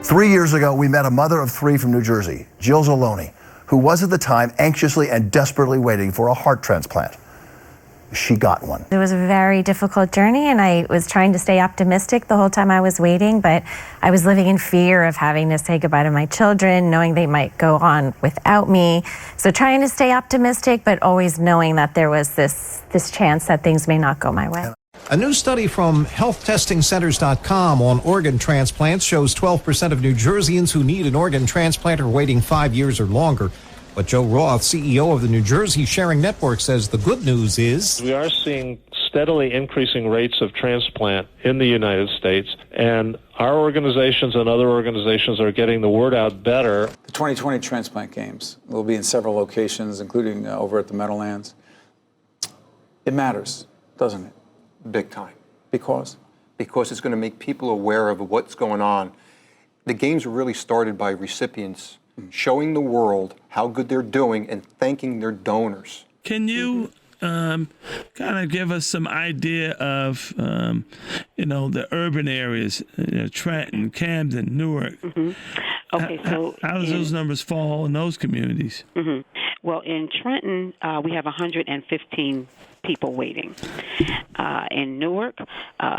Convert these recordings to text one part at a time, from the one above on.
3 years ago, we met a mother of 3 from New Jersey, Jill SZALONY, who was at the time anxiously and desperately waiting for a heart transplant. She got one. It was a very difficult journey, and I was trying to stay optimistic the whole time I was waiting, but I was living in fear of having to say goodbye to my children, knowing they might go on without me. So trying to stay optimistic, but always knowing that there was this chance that things may not go my way. A new study from healthtestingcenters.com on organ transplants shows 12% of New Jerseyans who need an organ transplant are waiting 5 years or longer. But Joe Roth, CEO of the New Jersey Sharing Network, says the good news is we are seeing steadily increasing rates of transplant in the United States, and our organizations and other organizations are getting the word out better. The 2020 Transplant Games will be in several locations, including over at the Meadowlands. It matters, doesn't it? Big time. Because? Because it's going to make people aware of what's going on. The games were really started by recipients showing the world how good they're doing and thanking their donors. Can you kind of give us some idea of, the urban areas, Trenton, Camden, Newark? Mm-hmm. Okay, so how does those numbers fall in those communities? Mm-hmm. Well, in Trenton, we have 115 people waiting. In Newark,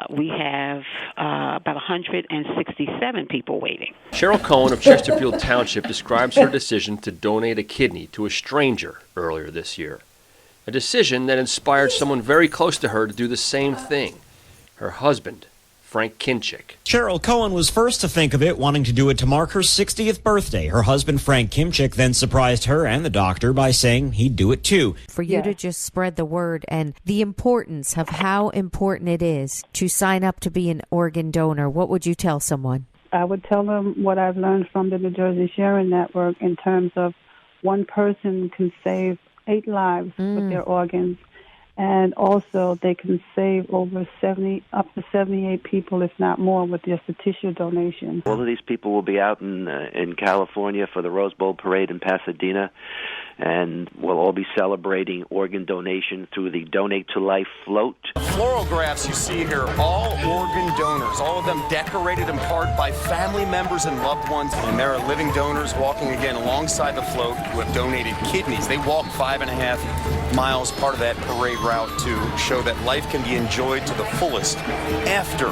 we have about 167 people waiting. Cheryl Cohen of Chesterfield Township describes her decision to donate a kidney to a stranger earlier this year. A decision that inspired someone very close to her to do the same thing, her husband, Frank Kimchick. Cheryl Cohen was first to think of it, wanting to do it to mark her 60th birthday. Her husband, Frank Kimchick, then surprised her and the doctor by saying he'd do it too. For you to just spread the word and the importance of how important it is to sign up to be an organ donor, what would you tell someone? I would tell them what I've learned from the New Jersey Sharing Network in terms of one person can save 8 lives with their organs. And also, they can save up to 78 people, if not more, with just a tissue donation. All of these people will be out in California for the Rose Bowl Parade in Pasadena, and we'll all be celebrating organ donation through the Donate to Life float. The floral graphs you see here, all organ donors, all of them decorated in part by family members and loved ones. And there are living donors walking again alongside the float who have donated kidneys. They walk 5.5 miles, part of that parade route, to show that life can be enjoyed to the fullest after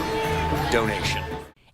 donation.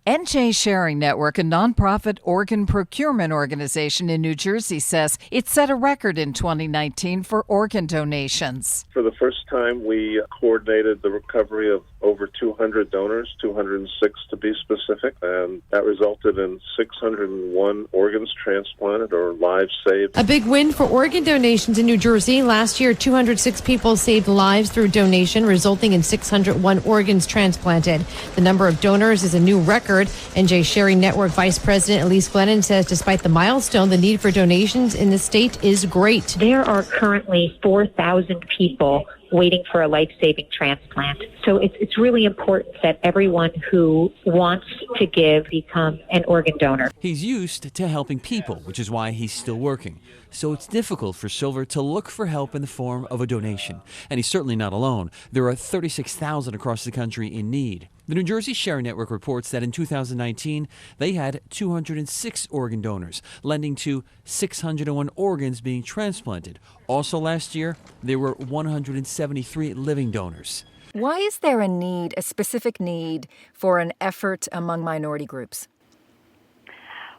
NJ Sharing Network, a nonprofit organ procurement organization in New Jersey, says it set a record in 2019 for organ donations. For the first time, we coordinated the recovery of over 200 donors, 206 to be specific, and that resulted in 601 organs transplanted or lives saved. A big win for organ donations in New Jersey. Last year, 206 people saved lives through donation, resulting in 601 organs transplanted. The number of donors is a new record. NJ Sharing Network Vice President Elisse Glennon says despite the milestone, the need for donations in the state is great. There are currently 4,000 people waiting for a life-saving transplant. So it's really important that everyone who wants to give become an organ donor. He's used to helping people, which is why he's still working. So it's difficult for Silver to look for help in the form of a donation. And he's certainly not alone. There are 36,000 across the country in need. The New Jersey Sharing Network reports that in 2019, they had 206 organ donors, lending to 601 organs being transplanted. Also last year, there were 173 living donors. Why is there a specific need for an effort among minority groups?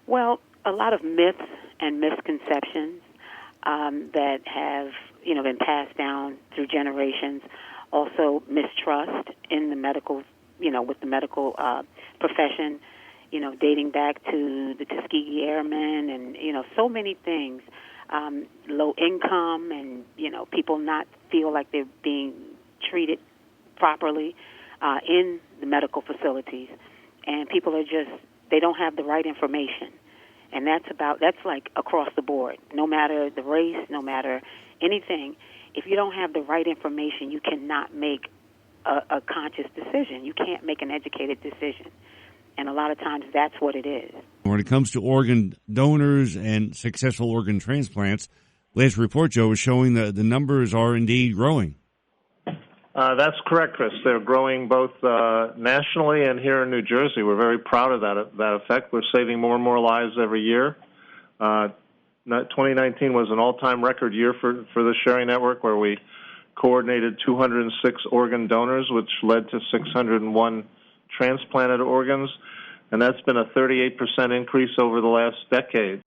Well, a lot of myths and misconceptions that have, been passed down through generations. Also, mistrust in the medical, with the medical profession, dating back to the Tuskegee Airmen and, so many things. Low income and, people not feel like they're being treated properly in the medical facilities. And people are they don't have the right information. And that's like across the board. No matter the race, no matter anything, if you don't have the right information, you cannot make a conscious decision. You can't make an educated decision. And a lot of times that's what it is. When it comes to organ donors and successful organ transplants, last report, Joe, is showing the numbers are indeed growing. That's correct, Chris. They're growing both nationally and here in New Jersey. We're very proud of that effect. We're saving more and more lives every year. 2019 was an all-time record year for the Sharing Network, where we coordinated 206 organ donors, which led to 601 transplanted organs, and that's been a 38% increase over the last decade.